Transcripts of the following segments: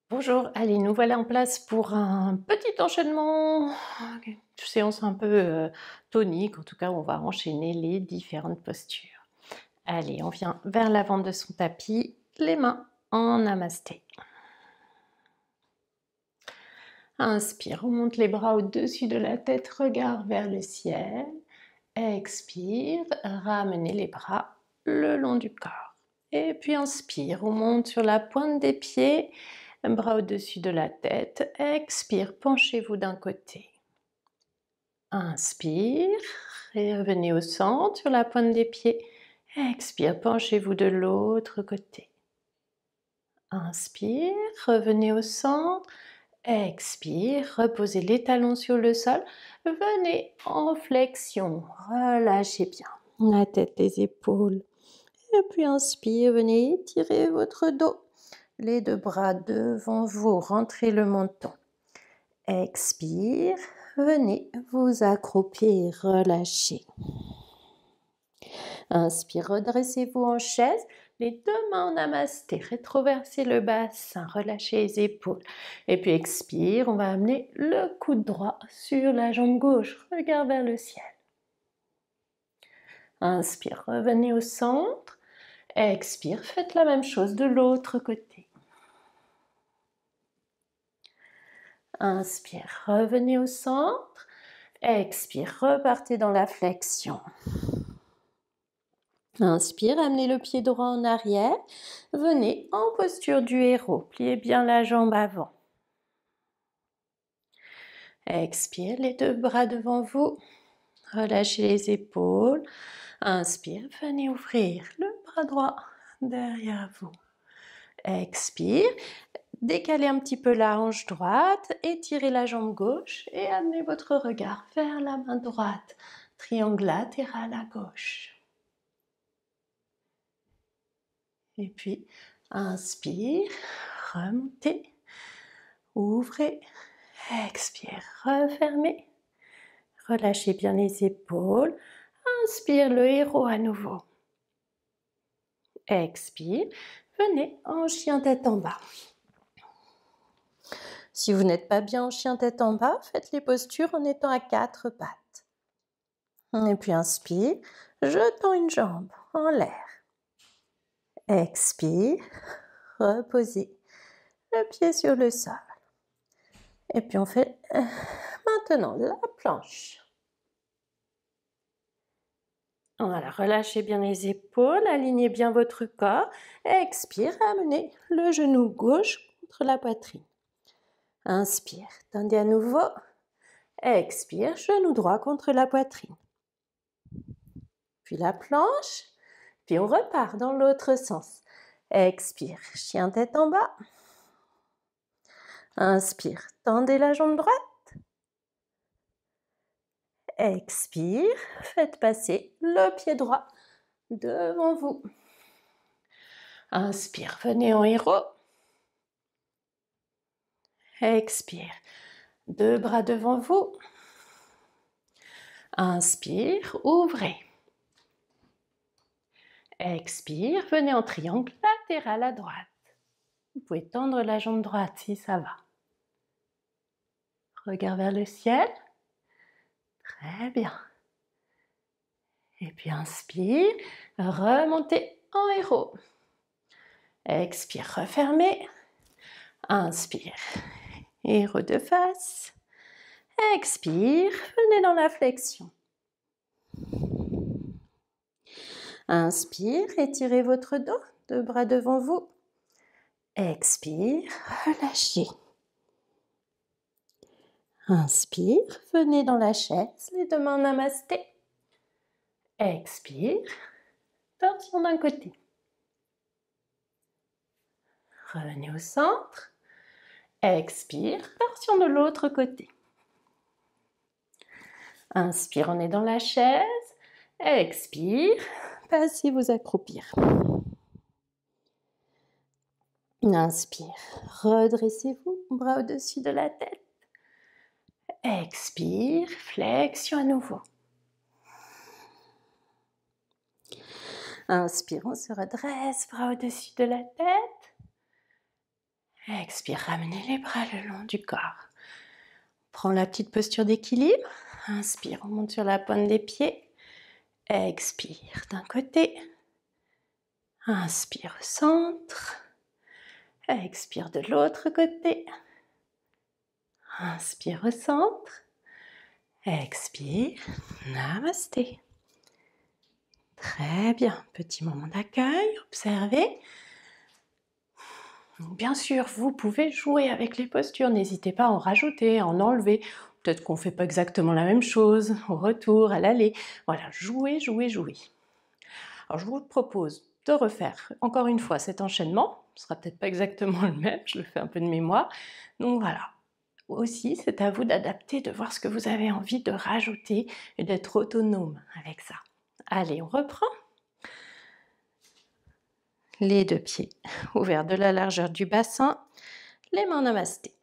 Bonjour, allez, nous voilà en place pour un petit enchaînement, une séance un peu tonique, en tout cas on va enchaîner les différentes postures. Allez, on vient vers l'avant de son tapis, les mains en namasté. Inspire, on monte les bras au-dessus de la tête, regard vers le ciel. Expire, ramenez les bras le long du corps. Et puis inspire, on monte sur la pointe des pieds, un bras au-dessus de la tête. Expire, penchez-vous d'un côté. Inspire et revenez au centre sur la pointe des pieds. Expire, penchez-vous de l'autre côté. Inspire, revenez au centre. Expire, reposez les talons sur le sol. Venez en flexion, relâchez bien la tête, les épaules. Et puis inspire, venez étirer votre dos. Les deux bras devant vous, rentrez le menton. Expire, venez vous accroupir, relâchez. Inspire, redressez-vous en chaise, les deux mains en namasté, rétroversez le bassin, relâchez les épaules. Et puis expire, on va amener le coude droit sur la jambe gauche, regard vers le ciel. Inspire, revenez au centre. Expire, faites la même chose de l'autre côté. Inspire, revenez au centre. Expire, repartez dans la flexion. Inspire, amenez le pied droit en arrière. Venez en posture du héros. Pliez bien la jambe avant. Expire, les deux bras devant vous. Relâchez les épaules. Inspire, venez ouvrir le bras droit derrière vous. Expire, décalez un petit peu la hanche droite, étirez la jambe gauche et amenez votre regard vers la main droite. Triangle latéral à gauche. Et puis, inspire, remontez, ouvrez, expire, refermez. Relâchez bien les épaules. Inspire le héros à nouveau. Expire, venez en chien tête en bas. Si vous n'êtes pas bien en chien tête en bas, faites les postures en étant à quatre pattes. Et puis inspire, jetant une jambe en l'air. Expire, reposez le pied sur le sol. Et puis on fait maintenant la planche. Voilà, relâchez bien les épaules, alignez bien votre corps. Expire, amenez le genou gauche contre la poitrine. Inspire, tendez à nouveau. Expire, genou droit contre la poitrine. Puis la planche, puis on repart dans l'autre sens. Expire, chien tête en bas. Inspire, tendez la jambe droite. Expire, faites passer le pied droit devant vous. Inspire, venez en héros. Expire, deux bras devant vous. Inspire, ouvrez. Expire, venez en triangle latéral à droite. Vous pouvez tendre la jambe droite si ça va. Regard vers le ciel. Très bien. Et puis inspire, remontez en héros. Expire, refermez. Inspire, héros de face. Expire, venez dans la flexion. Inspire, étirez votre dos, deux bras devant vous. Expire, relâchez. Inspire, venez dans la chaise, les deux mains namasté. Expire, torsion d'un côté. Revenez au centre. Expire, torsion de l'autre côté. Inspire, on est dans la chaise. Expire, passez vous accroupir. Inspire, redressez-vous, bras au-dessus de la tête. Expire, flexion à nouveau. Inspire, on se redresse, bras au-dessus de la tête. Expire, ramenez les bras le long du corps. Prends la petite posture d'équilibre. Inspire, on monte sur la pointe des pieds. Expire d'un côté. Inspire au centre. Expire de l'autre côté. Inspire au centre. Expire. Namasté. Très bien. Petit moment d'accueil. Observez. Bien sûr, vous pouvez jouer avec les postures. N'hésitez pas à en rajouter, à en enlever. Peut-être qu'on ne fait pas exactement la même chose au retour, à l'aller. Voilà, jouez, jouez, jouez. Alors, je vous propose de refaire encore une fois cet enchaînement. Ce sera peut-être pas exactement le même, je le fais un peu de mémoire. Donc voilà. Aussi, c'est à vous d'adapter, de voir ce que vous avez envie de rajouter et d'être autonome avec ça. Allez, on reprend. Les deux pieds ouverts de la largeur du bassin, les mains namasté.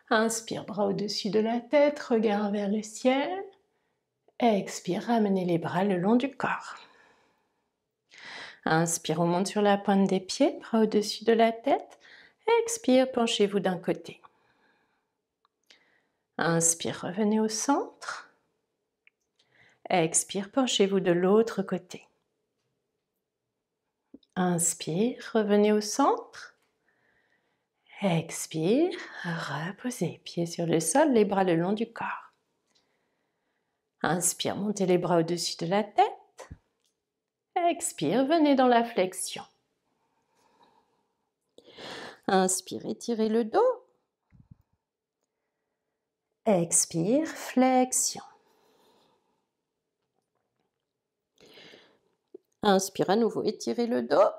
Inspire, bras au-dessus de la tête, regard vers le ciel. Expire, ramenez les bras le long du corps. Inspire, on monte sur la pointe des pieds, bras au-dessus de la tête. Expire, penchez-vous d'un côté. Inspire, revenez au centre. Expire, penchez-vous de l'autre côté. Inspire, revenez au centre. Expire, reposez, pieds sur le sol, les bras le long du corps. Inspire, montez les bras au-dessus de la tête. Expire, venez dans la flexion. Inspire, étirez le dos. Expire, flexion. Inspire à nouveau, étirez le dos.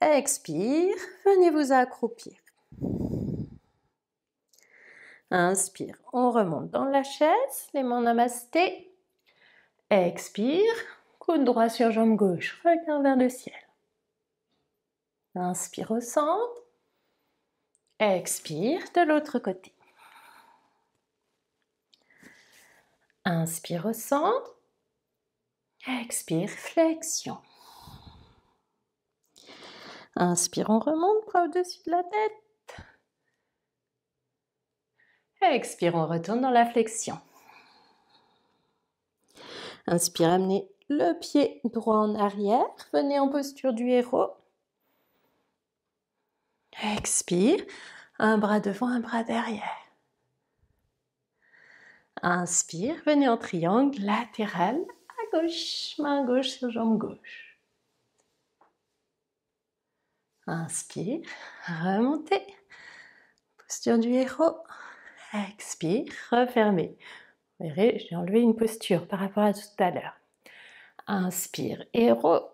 Expire, venez vous accroupir. Inspire, on remonte dans la chaise, les mains namasté. Expire, coude droit sur jambe gauche, regard vers le ciel. Inspire au centre. Expire de l'autre côté. Inspire au centre. Expire, flexion. Inspire, on remonte, bras au-dessus de la tête. Expire, on retourne dans la flexion. Inspire, amenez le pied droit en arrière. Venez en posture du héros. Expire, un bras devant, un bras derrière. Inspire, venez en triangle latéral à gauche, main gauche sur jambe gauche. Inspire, remontez, posture du héros. Expire, refermez. Vous verrez, j'ai enlevé une posture par rapport à tout à l'heure. Inspire, héros.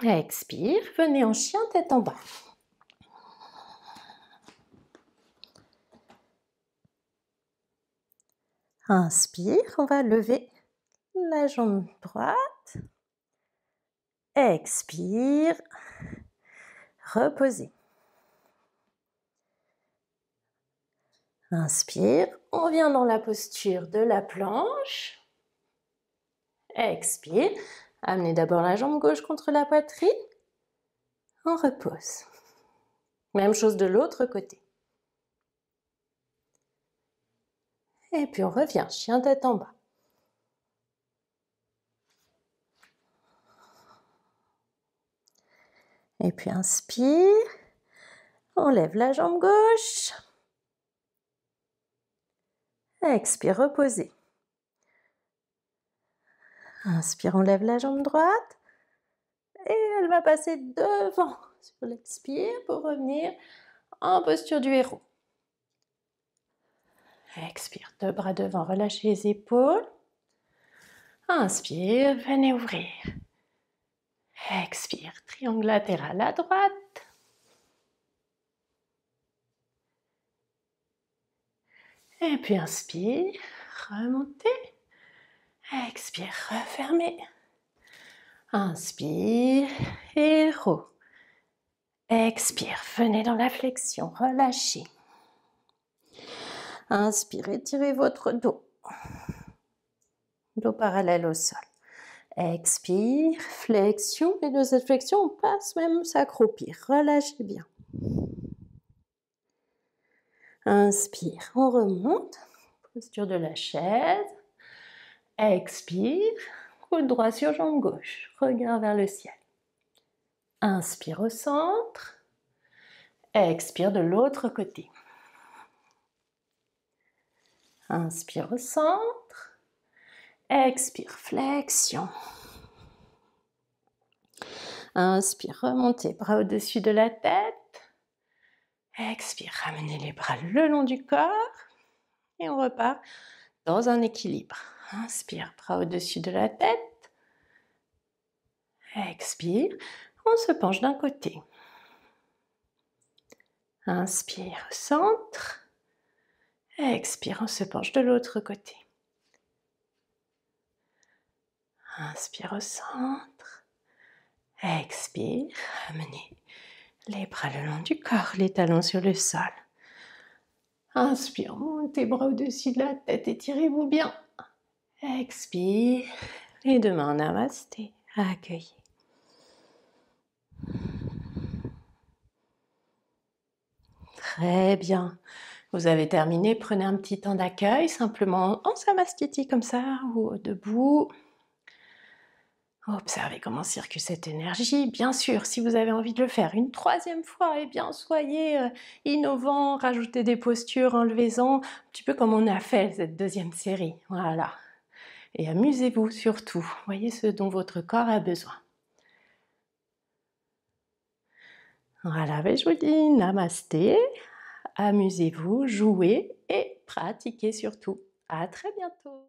Expire, venez en chien tête en bas. Inspire, on va lever la jambe droite. Expire, reposez. Inspire, on vient dans la posture de la planche. Expire, amenez d'abord la jambe gauche contre la poitrine. On repose. Même chose de l'autre côté. Et puis on revient, chien tête en bas. Et puis inspire, on lève la jambe gauche. Expire, reposez. Inspire, on lève la jambe droite. Et elle va passer devant sur l'expire pour revenir en posture du héros. Expire, deux bras devant, relâchez les épaules. Inspire, venez ouvrir. Expire, triangle latéral à droite. Et puis inspire, remontez. Expire, refermez. Inspire, héros. Expire, venez dans la flexion, relâchez. Inspire, étirez votre dos. Dos parallèle au sol. Expire, flexion, et de cette flexion, on passe même s'accroupir. Relâchez bien. Inspire, on remonte, posture de la chaise. Expire, coude droit sur jambe gauche, regard vers le ciel. Inspire au centre, expire de l'autre côté. Inspire au centre, expire, flexion. Inspire, remontez, bras au-dessus de la tête. Expire, ramenez les bras le long du corps. Et on repart dans un équilibre. Inspire, bras au-dessus de la tête. Expire, on se penche d'un côté. Inspire, centre. Expire, on se penche de l'autre côté. Inspire au centre. Expire, amenez les bras le long du corps, les talons sur le sol. Inspire, montez bras au-dessus de la tête, étirez-vous bien. Expire, les deux mains en namasté, accueillez. Très bien. Vous avez terminé, prenez un petit temps d'accueil, simplement en samastiti comme ça, ou debout. Observez comment circule cette énergie. Bien sûr, si vous avez envie de le faire une troisième fois, eh bien, soyez innovants, rajoutez des postures, enlevez-en, un petit peu comme on a fait cette deuxième série. Voilà. Et amusez-vous surtout. Voyez ce dont votre corps a besoin. Voilà, je vous dis namasté. Amusez-vous, jouez et pratiquez surtout. À très bientôt.